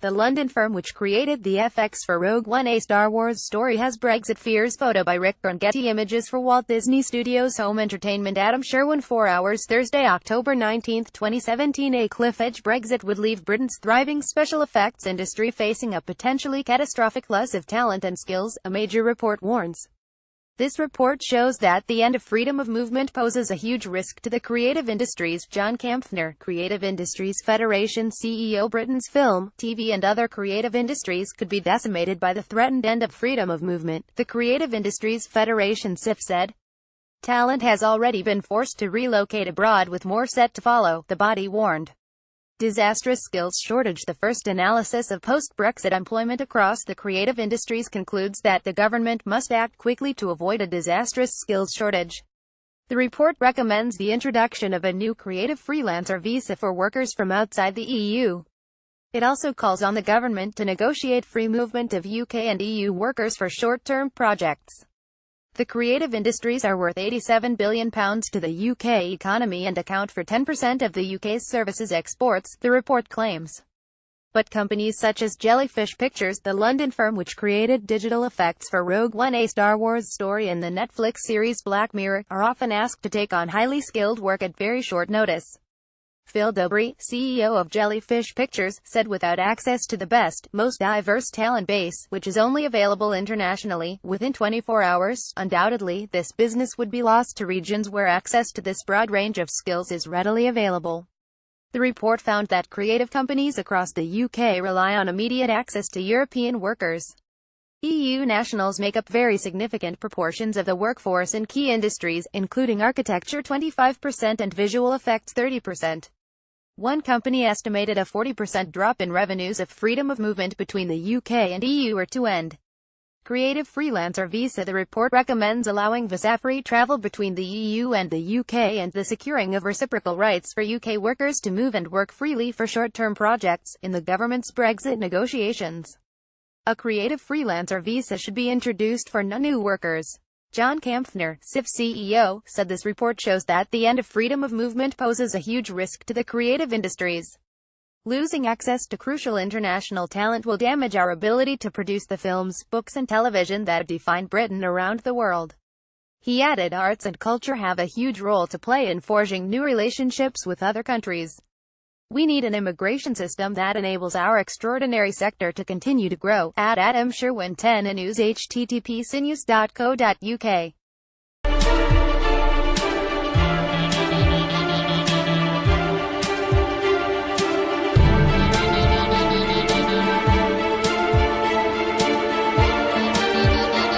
The London firm which created the FX for Rogue One, a Star Wars story, has Brexit fears. Photo by Rick Byrne. Getty Images. For Walt Disney Studios Home Entertainment. Adam Sherwin. 4 Hours. Thursday, October 19, 2017. A cliff-edge Brexit would leave Britain's thriving special effects industry facing a potentially catastrophic loss of talent and skills, a major report warns. This report shows that the end of freedom of movement poses a huge risk to the creative industries. John Kampfner, Creative Industries Federation CEO. Britain's film, TV and other creative industries could be decimated by the threatened end of freedom of movement, the Creative Industries Federation (CIF) said. Talent has already been forced to relocate abroad, with more set to follow, the body warned. Disastrous skills shortage. The first analysis of post-Brexit employment across the creative industries concludes that the government must act quickly to avoid a disastrous skills shortage. The report recommends the introduction of a new creative freelancer visa for workers from outside the EU. It also calls on the government to negotiate free movement of UK and EU workers for short-term projects. The creative industries are worth £87 billion to the UK economy and account for 10% of the UK's services exports, the report claims. But companies such as Jellyfish Pictures, the London firm which created digital effects for Rogue One, a Star Wars story, and the Netflix series Black Mirror, are often asked to take on highly skilled work at very short notice. Phil Dobry, CEO of Jellyfish Pictures, said without access to the best, most diverse talent base, which is only available internationally, within 24 hours, undoubtedly, this business would be lost to regions where access to this broad range of skills is readily available. The report found that creative companies across the UK rely on immediate access to European workers. EU nationals make up very significant proportions of the workforce in key industries, including architecture 25% and visual effects 30%. One company estimated a 40% drop in revenues if freedom of movement between the UK and EU were to end. Creative freelancer visa. The report recommends allowing visa-free travel between the EU and the UK and the securing of reciprocal rights for UK workers to move and work freely for short-term projects, in the government's Brexit negotiations. A creative freelancer visa should be introduced for non-EU workers. John Kampfner, CIF CEO, said this report shows that the end of freedom of movement poses a huge risk to the creative industries. Losing access to crucial international talent will damage our ability to produce the films, books and television that define Britain around the world. He added, arts and culture have a huge role to play in forging new relationships with other countries. We need an immigration system that enables our extraordinary sector to continue to grow. Adam Sherwin, 10 News, http://sinews.co.uk